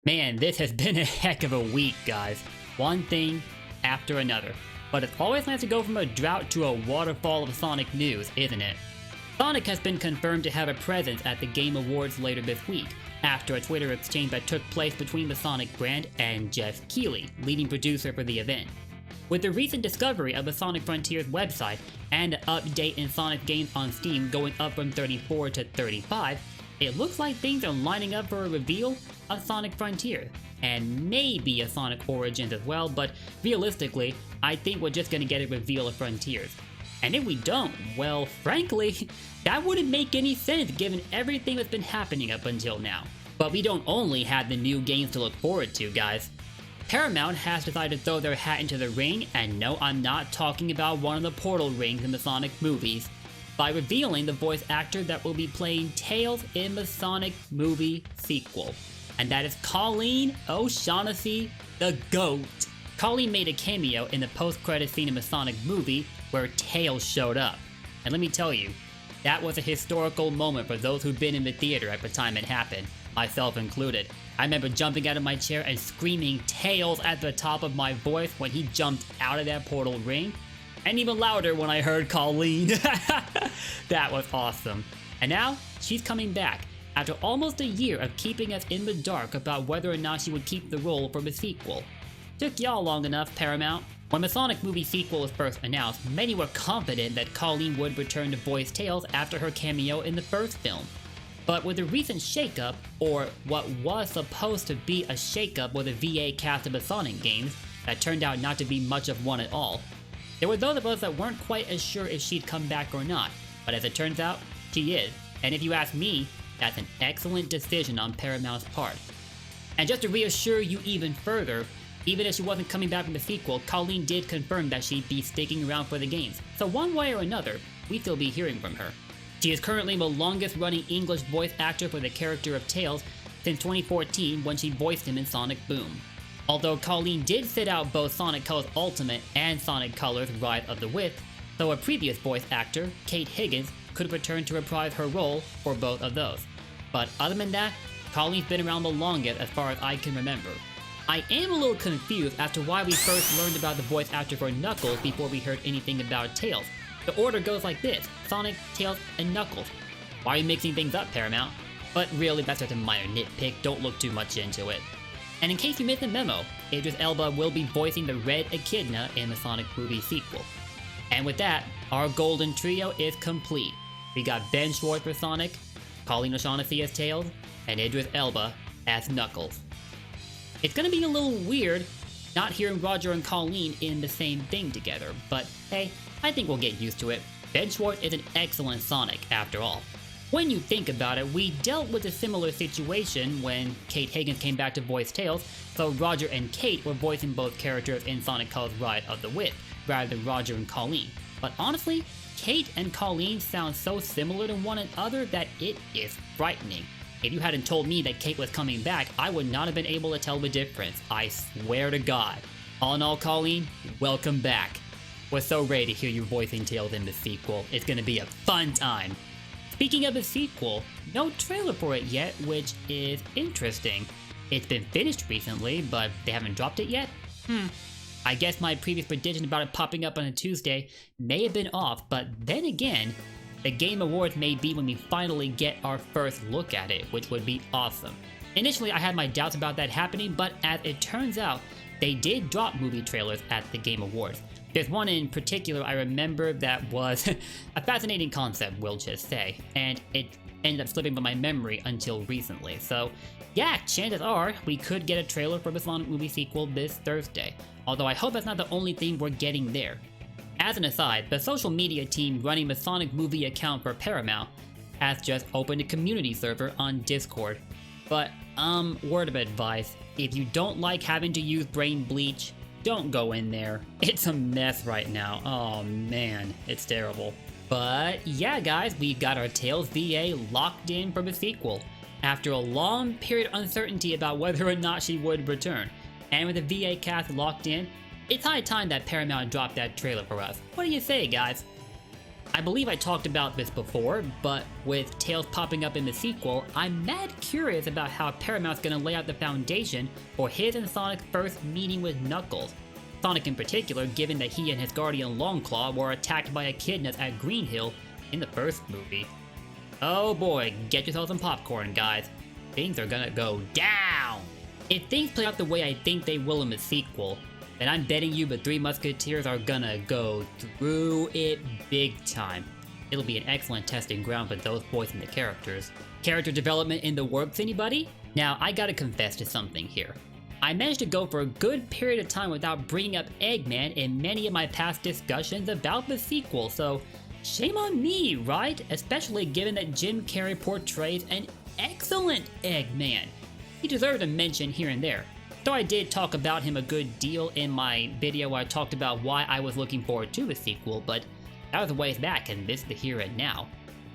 Man, this has been a heck of a week, guys. One thing after another. But it's always nice to go from a drought to a waterfall of Sonic news, isn't it? Sonic has been confirmed to have a presence at the Game Awards later this week, after a Twitter exchange that took place between the Sonic brand and Jeff Keighley, leading producer for the event. With the recent discovery of the Sonic Frontiers website and an update in Sonic games on Steam going up from 34 to 35, it looks like things are lining up for a reveal of Sonic Frontiers, and maybe a Sonic Origins as well, but realistically, I think we're just gonna get a reveal of Frontiers. And if we don't, well, frankly, that wouldn't make any sense given everything that's been happening up until now. But we don't only have the new games to look forward to, guys. Paramount has decided to throw their hat into the ring, and no, I'm not talking about one of the Portal rings in the Sonic movies, by revealing the voice actor that will be playing Tails in the Sonic movie sequel. And that is Colleen O'Shaughnessey, the GOAT. Colleen made a cameo in the post-credit scene of the Sonic movie where Tails showed up. And let me tell you, that was a historical moment for those who'd been in the theater at the time it happened, myself included. I remember jumping out of my chair and screaming Tails at the top of my voice when he jumped out of that portal ring, and even louder when I heard Colleen. That was awesome. And now, she's coming back, after almost a year of keeping us in the dark about whether or not she would keep the role for the sequel. Took y'all long enough, Paramount. When the Sonic movie sequel was first announced, many were confident that Colleen would return to voice Tails after her cameo in the first film. But with the recent shakeup, or what was supposed to be a shakeup with a VA cast of the Sonic games, that turned out not to be much of one at all, there were those of us that weren't quite as sure if she'd come back or not, but as it turns out, she is. And if you ask me, that's an excellent decision on Paramount's part. And just to reassure you even further, even if she wasn't coming back from the sequel, Colleen did confirm that she'd be sticking around for the games, so one way or another, we'd still be hearing from her. She is currently the longest running English voice actor for the character of Tails since 2014 when she voiced him in Sonic Boom. Although Colleen did sit out both Sonic Colors Ultimate and Sonic Colors Rise of the Wisp, so a previous voice actor, Kate Higgins, could return to reprise her role for both of those. But other than that, Colleen's been around the longest as far as I can remember. I am a little confused as to why we first learned about the voice actor for Knuckles before we heard anything about Tails. The order goes like this: Sonic, Tails, and Knuckles. Why are you mixing things up, Paramount? But really, that's just a minor nitpick, don't look too much into it. And in case you missed the memo, Idris Elba will be voicing the Red Echidna in the Sonic movie sequel. And with that, our golden trio is complete. We got Ben Schwartz for Sonic, Colleen O'Shaughnessey as Tails, and Idris Elba as Knuckles. It's gonna be a little weird not hearing Roger and Colleen in the same thing together, but hey, I think we'll get used to it. Ben Schwartz is an excellent Sonic, after all. When you think about it, we dealt with a similar situation when Kate Higgins came back to voice Tails, so Roger and Kate were voicing both characters in Sonic Colors Rise of the Wisp, rather than Roger and Colleen. But honestly, Kate and Colleen sound so similar to one another that it is frightening. If you hadn't told me that Kate was coming back, I would not have been able to tell the difference, I swear to God. All in all, Colleen, welcome back. We're so ready to hear you voicing Tails in the sequel. It's gonna be a fun time. Speaking of the sequel, no trailer for it yet, which is interesting. It's been finished recently, but they haven't dropped it yet? I guess my previous prediction about it popping up on a Tuesday may have been off, but then again, the Game Awards may be when we finally get our first look at it, which would be awesome. Initially, I had my doubts about that happening, but as it turns out, they did drop movie trailers at the Game Awards. There's one in particular I remember that was a fascinating concept, we'll just say, and it ended up slipping from my memory until recently. So yeah, chances are we could get a trailer for the Sonic movie sequel this Thursday, although I hope that's not the only thing we're getting there. As an aside, the social media team running the Sonic movie account for Paramount has just opened a community server on Discord. But word of advice, if you don't like having to use brain bleach, don't go in there. It's a mess right now. Oh man, it's terrible. But yeah guys, we've got our Tails VA locked in for the sequel, after a long period of uncertainty about whether or not she would return. And with the VA cast locked in, it's high time that Paramount dropped that trailer for us. What do you say, guys? I believe I talked about this before, but with Tails popping up in the sequel, I'm mad curious about how Paramount's gonna lay out the foundation for his and Sonic's first meeting with Knuckles. Sonic in particular, given that he and his guardian Longclaw were attacked by echidnas at Green Hill in the first movie. Oh boy, get yourself some popcorn, guys. Things are gonna go down! If things play out the way I think they will in the sequel, then I'm betting you the Three Musketeers are gonna go through it big time. It'll be an excellent testing ground for those voicing the characters. Character development in the works, anybody? Now, I gotta confess to something here. I managed to go for a good period of time without bringing up Eggman in many of my past discussions about the sequel, so shame on me, right? Especially given that Jim Carrey portrays an excellent Eggman. He deserves a mention here and there. So I did talk about him a good deal in my video where I talked about why I was looking forward to the sequel, but that was a ways back and this is the here and now.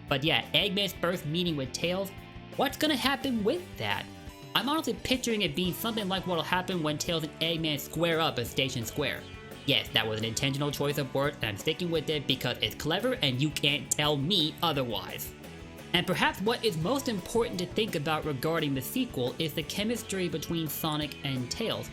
But yeah, Eggman's first meeting with Tails, what's gonna happen with that? I'm honestly picturing it being something like what'll happen when Tails and Eggman square up at Station Square. Yes, that was an intentional choice of words and I'm sticking with it because it's clever and you can't tell me otherwise. And perhaps what is most important to think about regarding the sequel is the chemistry between Sonic and Tails,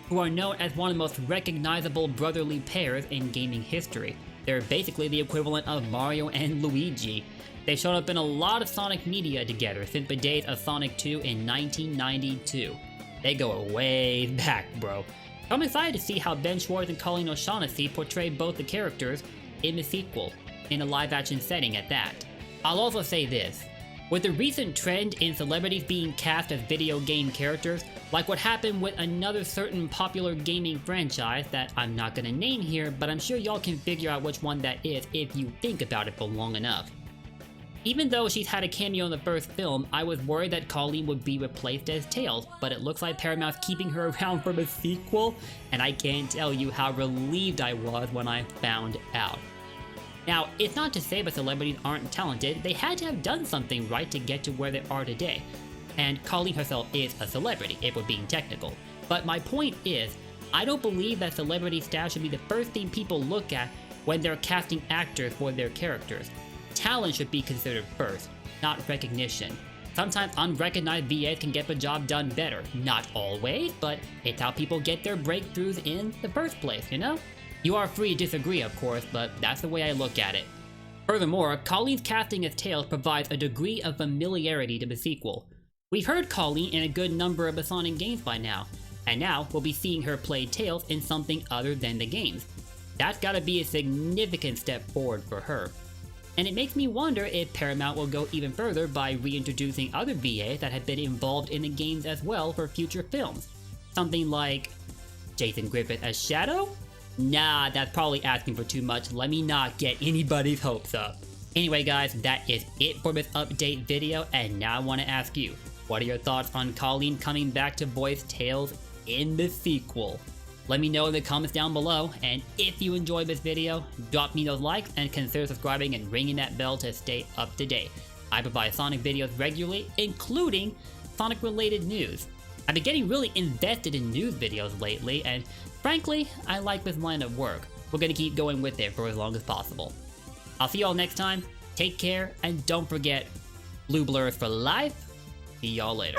who are known as one of the most recognizable brotherly pairs in gaming history. They're basically the equivalent of Mario and Luigi. They've shown up in a lot of Sonic media together since the days of Sonic 2 in 1992. They go way back, bro. I'm excited to see how Ben Schwartz and Colleen O'Shaughnessey portray both the characters in the sequel, in a live-action setting at that. I'll also say this. With the recent trend in celebrities being cast as video game characters, like what happened with another certain popular gaming franchise that I'm not gonna name here, but I'm sure y'all can figure out which one that is if you think about it for long enough. Even though she's had a cameo in the first film, I was worried that Colleen would be replaced as Tails, but it looks like Paramount's keeping her around for the sequel, and I can't tell you how relieved I was when I found out. Now, it's not to say that celebrities aren't talented, they had to have done something right to get to where they are today. And Colleen herself is a celebrity, if we're being technical. But my point is, I don't believe that celebrity status should be the first thing people look at when they're casting actors for their characters. Talent should be considered first, not recognition. Sometimes unrecognized VAs can get the job done better. Not always, but it's how people get their breakthroughs in the first place, you know? You are free to disagree, of course, but that's the way I look at it. Furthermore, Colleen's casting as Tails provides a degree of familiarity to the sequel. We've heard Colleen in a good number of the Sonic games by now, and now we'll be seeing her play Tails in something other than the games. That's gotta be a significant step forward for her. And it makes me wonder if Paramount will go even further by reintroducing other VAs that have been involved in the games as well for future films. Something like Jason Griffith as Shadow? Nah, that's probably asking for too much. Let me not get anybody's hopes up. Anyway guys, that is it for this update video, and now I want to ask you, what are your thoughts on Colleen coming back to voice Tails in the sequel? Let me know in the comments down below, and if you enjoyed this video, drop me those likes and consider subscribing and ringing that bell to stay up to date. I provide Sonic videos regularly, including Sonic related news. I've been getting really invested in news videos lately, and frankly, I like this line of work. We're gonna keep going with it for as long as possible. I'll see y'all next time, take care, and don't forget, blue blurs for life. See y'all later.